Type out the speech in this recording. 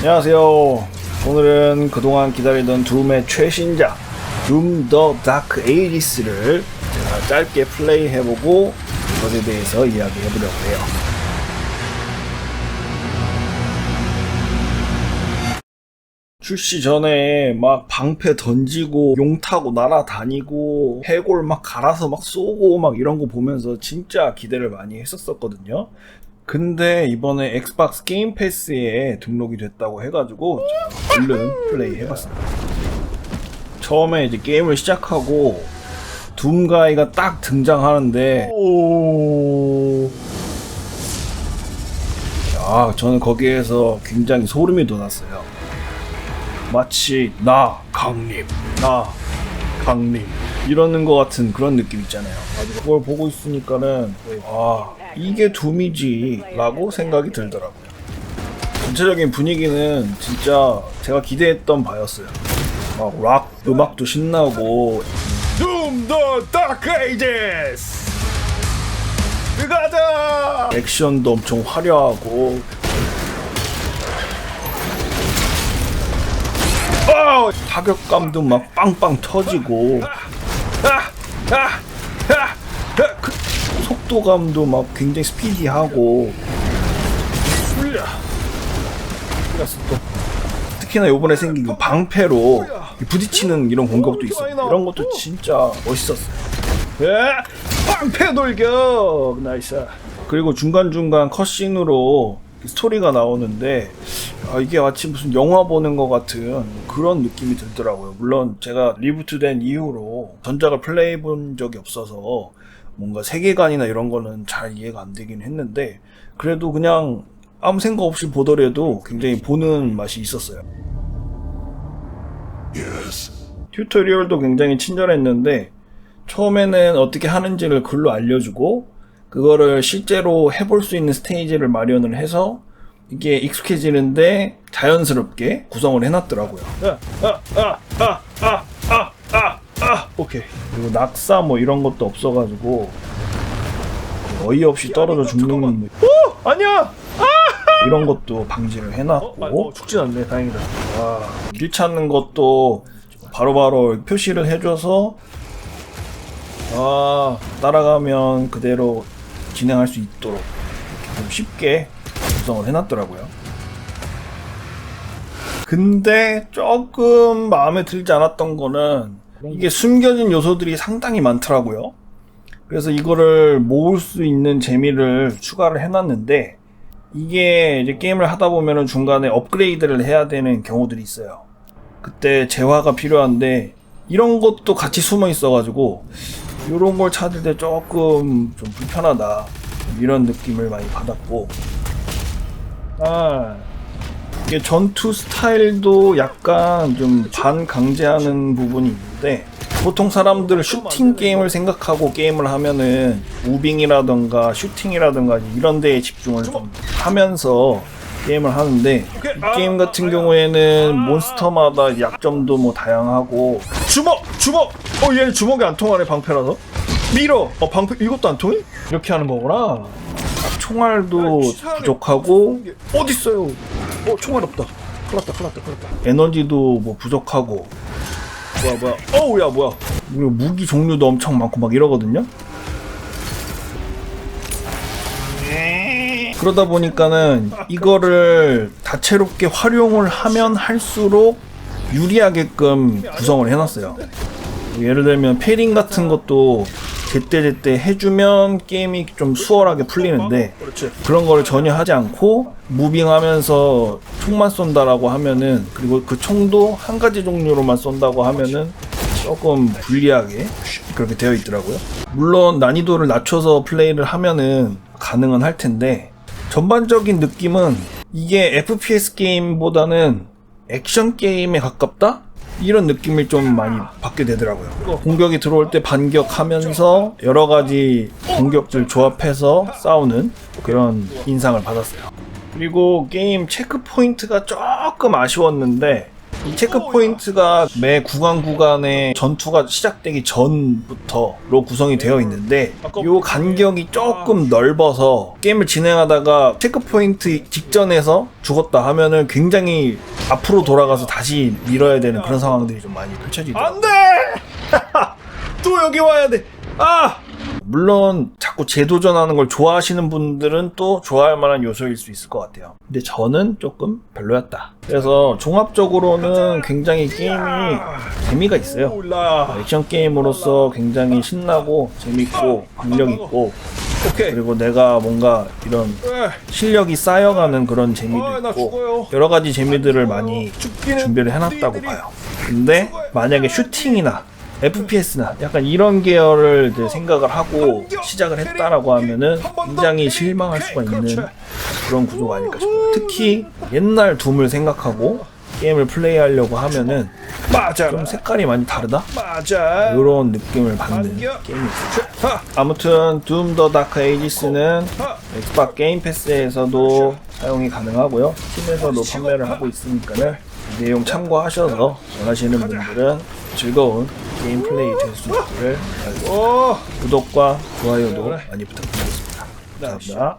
안녕하세요. 오늘은 그동안 기다리던 둠의 최신작 둠 더 다크 에이지스를 제가 짧게 플레이해보고 그것에 대해서 이야기해보려고 해요. 출시 전에 막 방패 던지고 용 타고 날아다니고 해골 막 갈아서 막 쏘고 막 이런 거 보면서 진짜 기대를 많이 했었거든요. 근데 이번에 엑스박스 게임 패스에 등록이 됐다고 해가지고 얼른 플레이 해봤습니다. 처음에 이제 게임을 시작하고 둠가이가 딱 등장하는데 야, 저는 거기에서 굉장히 소름이 돋았어요. 마치 나 강림 이러는 것 같은 그런 느낌 있잖아요. 그걸 보고 있으니까는 이게 둠이지 라고 생각이 들더라고요. 전체적인 분위기는 진짜 제가 기대했던 바였어요. 막 락 음악도 신나고 둠 더 다크 에이지스 가자! 액션도 엄청 화려하고 타격감도 막 빵빵 터지고 그 속도감도 막 굉장히 스피디하고 또 특히나 요번에 생긴 그 방패로 부딪히는 이런 공격도 있어. 이런 것도 진짜 멋있었어요. 방패 돌격 나이스. 그리고 중간중간 컷신으로 스토리가 나오는데 이게 마치 무슨 영화 보는 것 같은 그런 느낌이 들더라고요. 물론 제가 리부트된 이후로 전작을 플레이해본 적이 없어서 뭔가 세계관이나 이런 거는 잘 이해가 안 되긴 했는데 그래도 그냥 아무 생각 없이 보더라도 굉장히 보는 맛이 있었어요. 튜토리얼도 굉장히 친절했는데 처음에는 어떻게 하는지를 글로 알려주고 그거를 실제로 해볼 수 있는 스테이지를 마련을 해서 이게 익숙해지는데 자연스럽게 구성을 해놨더라고요. 오케이. 그리고 낙사 뭐 이런 것도 없어가지고 어이없이 떨어져 죽는 아니야! 이런 것도 방지를 해놨고 죽진 않네. 다행이다. 길 찾는 것도 바로바로 표시를 해줘서 따라가면 그대로 진행할 수 있도록 좀 쉽게 구성을 해놨더라고요. 근데 조금 마음에 들지 않았던 거는 이게 숨겨진 요소들이 상당히 많더라고요. 그래서 이거를 모을 수 있는 재미를 추가를 해놨는데 이게 이제 게임을 하다 보면은 중간에 업그레이드를 해야 되는 경우들이 있어요. 그때 재화가 필요한데 이런 것도 같이 숨어 있어가지고 이런 걸 찾을 때 조금 좀 불편하다 이런 느낌을 많이 받았고 이게 전투 스타일도 약간 좀 반강제하는 부분이 있는데 보통 사람들 슈팅 게임을 생각하고 게임을 하면은 무빙이라던가 슈팅이라던가 이런 데에 집중을 좀 하면서 게임을 하는데 이 게임 같은 경우에는 몬스터마다 약점도 뭐 다양하고 주먹! 얘는 주먹이 안 통하네. 방패라서 밀어! 방패 이것도 안 통해? 이렇게 하는 거구나. 총알도 부족하고 어딨어요? 총알 없다. 큰일 났다. 에너지도 뭐 부족하고 뭐야 그리고 무기 종류도 엄청 많고 막 이러거든요. 그러다 보니까는 이거를 다채롭게 활용을 하면 할수록 유리하게끔 구성을 해놨어요. 예를 들면 패링 같은 것도 제때 해주면 게임이 좀 수월하게 풀리는데 그런 거를 전혀 하지 않고 무빙하면서 총만 쏜다라고 하면은 그리고 그 총도 한 가지 종류로만 쏜다고 하면은 조금 불리하게 그렇게 되어 있더라고요. 물론 난이도를 낮춰서 플레이를 하면은 가능은 할 텐데 전반적인 느낌은 이게 FPS 게임보다는 액션 게임에 가깝다? 이런 느낌을 좀 많이 받게 되더라고요. 공격이 들어올 때 반격하면서 여러 가지 공격들 조합해서 싸우는 그런 인상을 받았어요. 그리고 게임 체크 포인트가 조금 아쉬웠는데 이 체크포인트가 매 구간의 전투가 시작되기 전부터로 구성이 되어 있는데 이 간격이 조금 넓어서 게임을 진행하다가 체크포인트 직전에서 죽었다 하면은 굉장히 앞으로 돌아가서 다시 밀어야 되는 그런 상황들이 좀 많이 펼쳐지더라고요. 안돼! 또 여기 와야 돼. 물론 자꾸 재도전하는 걸 좋아하시는 분들은 또 좋아할 만한 요소일 수 있을 것 같아요. 근데 저는 조금 별로였다. 그래서 종합적으로는 굉장히 게임이 재미가 있어요. 액션 게임으로서 굉장히 신나고 재밌고 박력 있고, 그리고 내가 뭔가 이런 실력이 쌓여가는 그런 재미도 있고 여러 가지 재미들을 많이 준비를 해놨다고 봐요. 근데 만약에 슈팅이나 FPS나 약간 이런 계열을 이제 생각을 하고 시작을 했다라고 하면은 굉장히 실망할 수가 있는 그런 구조가 아닐까 싶어요. 특히 옛날 둠을 생각하고 게임을 플레이하려고 하면은 좀 색깔이 많이 다르다? 이런 느낌을 받는 게임이 있어요. 아무튼 둠 더 다크 에이지스는 엑스박 게임 패스에서도 사용이 가능하고요. 스팀에서도 판매를 하고 있으니까는 내용 참고하셔서 원하시는 분들은 즐거운 게임 플레이 될 수 있기를 바라겠습니다. 구독과 좋아요도 많이 부탁드리겠습니다. 감사합니다.